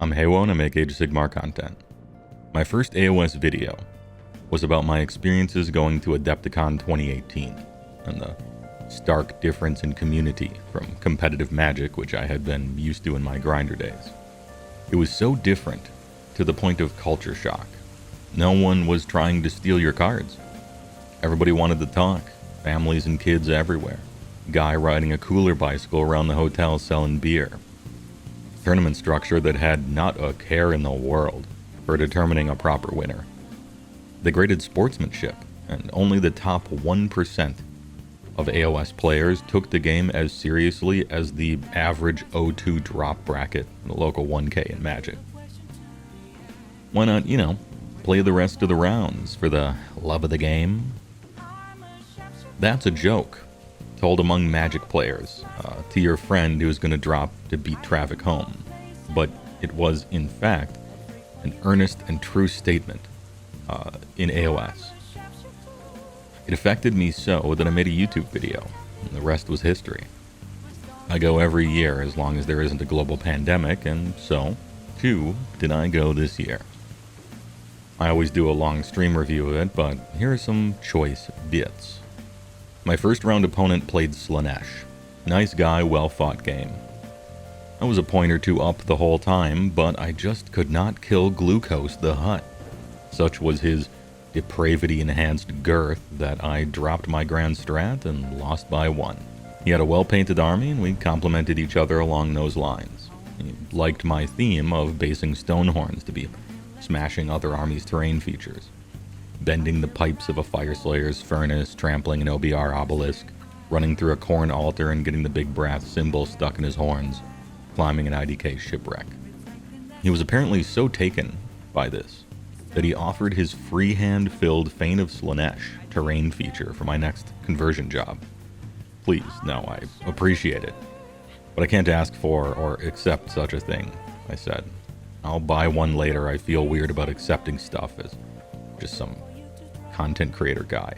I'm HeyWoah and I make Age of Sigmar content. My first AOS video was about my experiences going to Adepticon 2018 and the stark difference in community from competitive Magic, which I had been used to in my grinder days. It was so different to the point of culture shock. No one was trying to steal your cards. Everybody wanted to talk, families and kids everywhere. Guy riding a cooler bicycle around the hotel selling beer. Tournament structure that had not a care in the world for determining a proper winner. They graded sportsmanship, and only the top 1% of AOS players took the game as seriously as the average O2 drop bracket in the local 1K in Magic. Why not, play the rest of the rounds for the love of the game? That's a joke told among Magic players to your friend who's going to drop to beat traffic home. But it was, in fact, an earnest and true statement in AOS. It affected me so that I made a YouTube video, and the rest was history. I go every year as long as there isn't a global pandemic, and so, too, did I go this year. I always do a long stream review of it, but here are some choice bits. My first round opponent played Slaanesh. Nice guy, well-fought game. I was a point or two up the whole time, but I just could not kill Glucose the Hutt. Such was his depravity-enhanced girth that I dropped my grand strat and lost by 1. He had a well-painted army, and we complemented each other along those lines. He liked my theme of basing Stonehorns to be smashing other armies' terrain features. Bending the pipes of a Fireslayer's furnace, trampling an OBR obelisk, running through a corn altar and getting the big brass symbol stuck in his horns, climbing an IDK shipwreck. He was apparently so taken by this that he offered his freehand-filled Fane of Slaanesh terrain feature for my next conversion job. Please, no, I appreciate it. But I can't ask for or accept such a thing, I said. I'll buy one later. I feel weird about accepting stuff as just some content creator guy.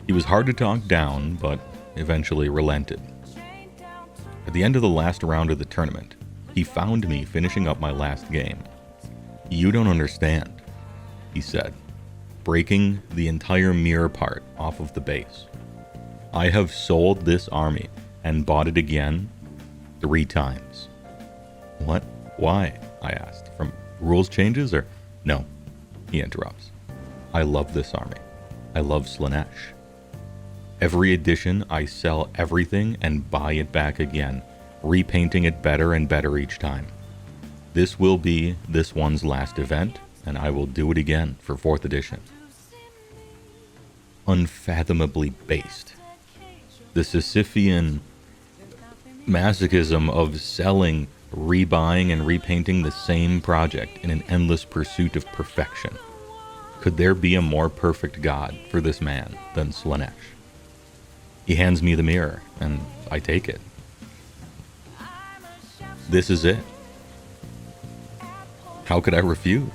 He was hard to talk down, but eventually relented. At the end of the last round of the tournament, he found me finishing up my last game. "You don't understand," he said, breaking the entire mirror part off of the base. "I have sold this army and bought it again 3 times. "What? Why?" I asked. "From rules changes or?" "No," he interrupts. "I love this army. I love Slaanesh. Every edition, I sell everything and buy it back again, repainting it better and better each time. This will be this one's last event, and I will do it again for 4th edition." Unfathomably based. The Sisyphean masochism of selling, rebuying, and repainting the same project in an endless pursuit of perfection. Could there be a more perfect god for this man than Slaanesh? He hands me the mirror, and I take it. This is it. How could I refuse?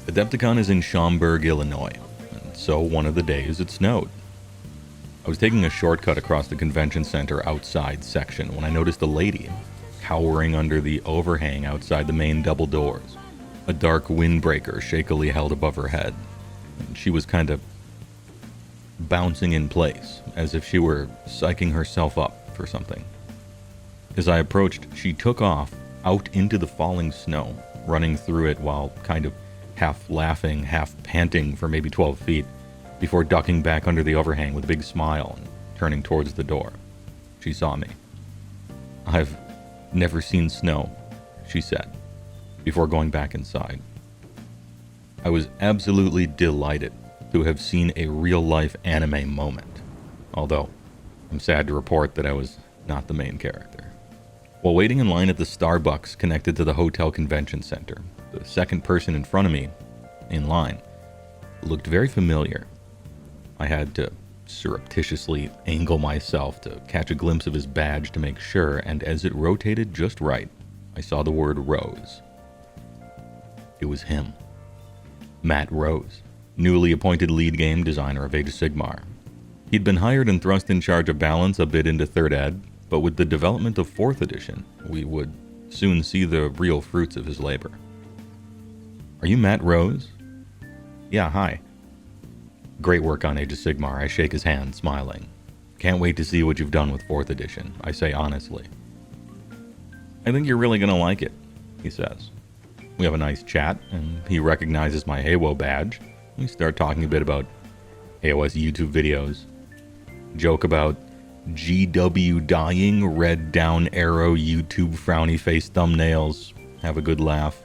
Adepticon is in Schaumburg, Illinois, and so one of the days it snowed. I was taking a shortcut across the convention center outside section when I noticed a lady cowering under the overhang outside the main double doors, a dark windbreaker shakily held above her head. And she was kind of bouncing in place, as if she were psyching herself up for something. As I approached, she took off out into the falling snow, running through it while kind of half laughing, half panting for maybe 12 feet, before ducking back under the overhang with a big smile and turning towards the door. She saw me. "I've never seen snow," she said, before going back inside. I was absolutely delighted to have seen a real-life anime moment, although I'm sad to report that I was not the main character. While waiting in line at the Starbucks connected to the hotel convention center, the second person in front of me, in line, looked very familiar. I had to surreptitiously angle myself to catch a glimpse of his badge to make sure, and as it rotated just right, I saw the word Rose. It was him. Matt Rose, newly appointed lead game designer of Age of Sigmar. He'd been hired and thrust in charge of balance a bit into 3rd Ed, but with the development of 4th edition, we would soon see the real fruits of his labor. Are you Matt Rose? Yeah, hi. Great work on Age of Sigmar. I shake his hand, smiling. Can't wait to see what you've done with 4th edition, I say honestly. I think you're really going to like it, he says. We have a nice chat, and he recognizes my HeyWoah badge. We start talking a bit about HeyWoah's YouTube videos. Joke about GW dying, red down arrow YouTube frowny face thumbnails. Have a good laugh.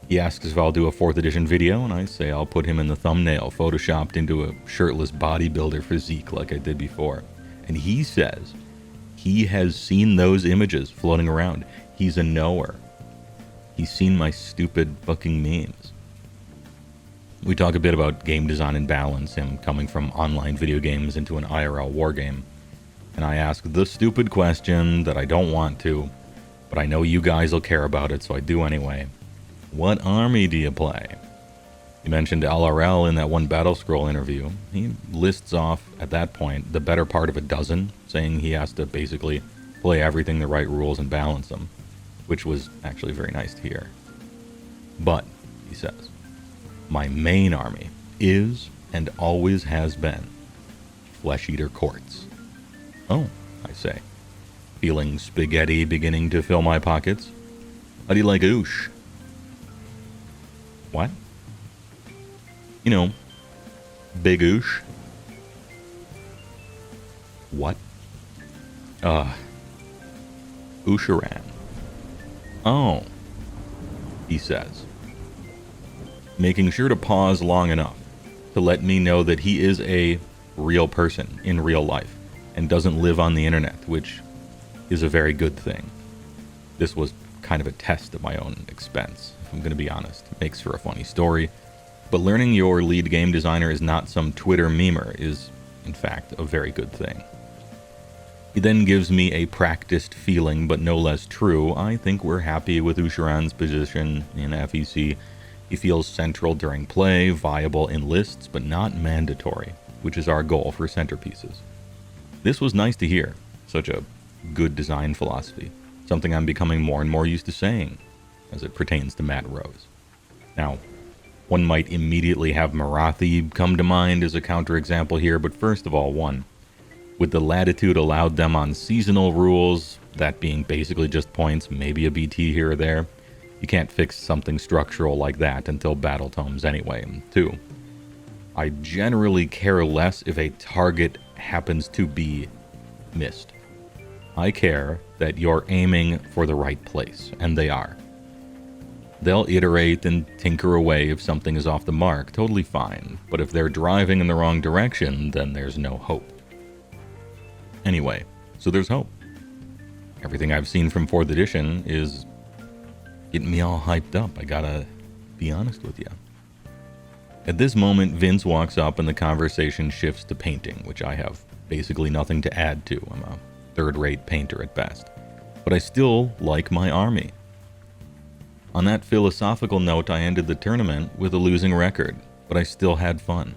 He asks if I'll do a 4th edition video, and I say I'll put him in the thumbnail, photoshopped into a shirtless bodybuilder physique like I did before. And he says he has seen those images floating around. He's a knower. He's seen my stupid fucking memes. We talk a bit about game design and balance, him coming from online video games into an IRL wargame. And I ask the stupid question that I don't want to, but I know you guys will care about it, so I do anyway. What army do you play? He mentioned LRL in that one Battle Scroll interview. He lists off, at that point, the better part of a dozen, saying he has to basically play everything the right rules and balance them, which was actually very nice to hear. But, he says, my main army is, and always has been, Flesh Eater Courts. Oh, I say, feeling spaghetti beginning to fill my pockets. How do you like oosh? What? You know, big oosh. What? Usharan. Oh, he says, making sure to pause long enough to let me know that he is a real person in real life and doesn't live on the internet, which is a very good thing. This was kind of a test at my own expense, if I'm going to be honest. It makes for a funny story, but learning your lead game designer is not some Twitter memer is, in fact, a very good thing. He then gives me a practiced feeling, but no less true. I think we're happy with Usharan's position in FEC. He feels central during play, viable in lists, but not mandatory, which is our goal for centerpieces. This was nice to hear, such a good design philosophy, something I'm becoming more and more used to saying as it pertains to Matt Rose. Now, one might immediately have Marathi come to mind as a counterexample here, but first of all, with the latitude allowed them on seasonal rules, that being basically just points, maybe a BT here or there, you can't fix something structural like that until Battle Tomes anyway. And 2, I generally care less if a target happens to be missed. I care that you're aiming for the right place, and they are. They'll iterate and tinker away if something is off the mark, totally fine, but if they're driving in the wrong direction, then there's no hope. Anyway, so there's hope. Everything I've seen from 4th edition is getting me all hyped up, I gotta be honest with you. At this moment, Vince walks up and the conversation shifts to painting, which I have basically nothing to add to. I'm a third-rate painter at best. But I still like my army. On that philosophical note, I ended the tournament with a losing record, but I still had fun.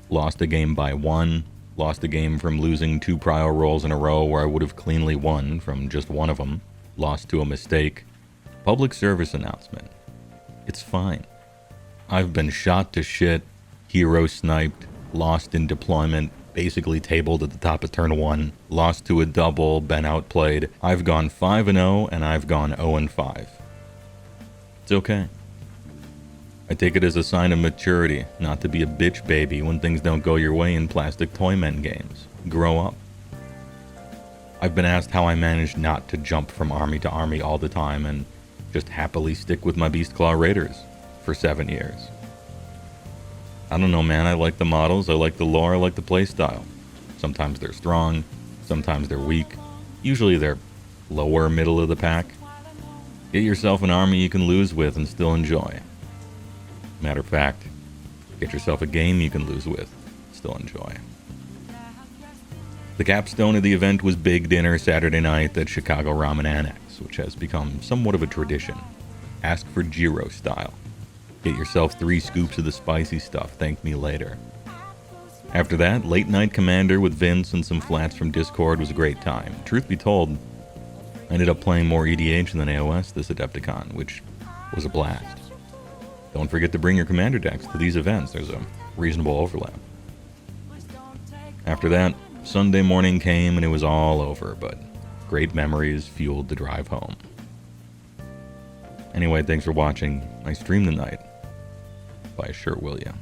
Lost a game by 1, lost a game from losing 2 prior rolls in a row where I would have cleanly won from just one of them, lost to a mistake. Public service announcement. It's fine. I've been shot to shit, hero sniped, lost in deployment, basically tabled at the top of turn 1, lost to a double, been outplayed. I've gone 5-0 and I've gone 0-5. It's okay. I take it as a sign of maturity, not to be a bitch baby when things don't go your way in plastic toy men games. Grow up. I've been asked how I managed not to jump from army to army all the time and just happily stick with my Beastclaw Raiders for 7 years. I don't know, man. I like the models, I like the lore, I like the playstyle. Sometimes they're strong, sometimes they're weak. Usually they're lower middle of the pack. Get yourself an army you can lose with and still enjoy. Matter of fact, get yourself a game you can lose with, still enjoy. The capstone of the event was big dinner Saturday night at Chicago Ramen Annex, which has become somewhat of a tradition. Ask for gyro style. Get yourself 3 scoops of the spicy stuff, thank me later. After that, late night Commander with Vince and some flats from Discord was a great time. Truth be told, I ended up playing more EDH than AOS this Adepticon, which was a blast. Don't forget to bring your Commander decks to these events, there's a reasonable overlap. After that, Sunday morning came and it was all over, but great memories fueled the drive home. Anyway, thanks for watching. I stream tonight. But I sure will ya.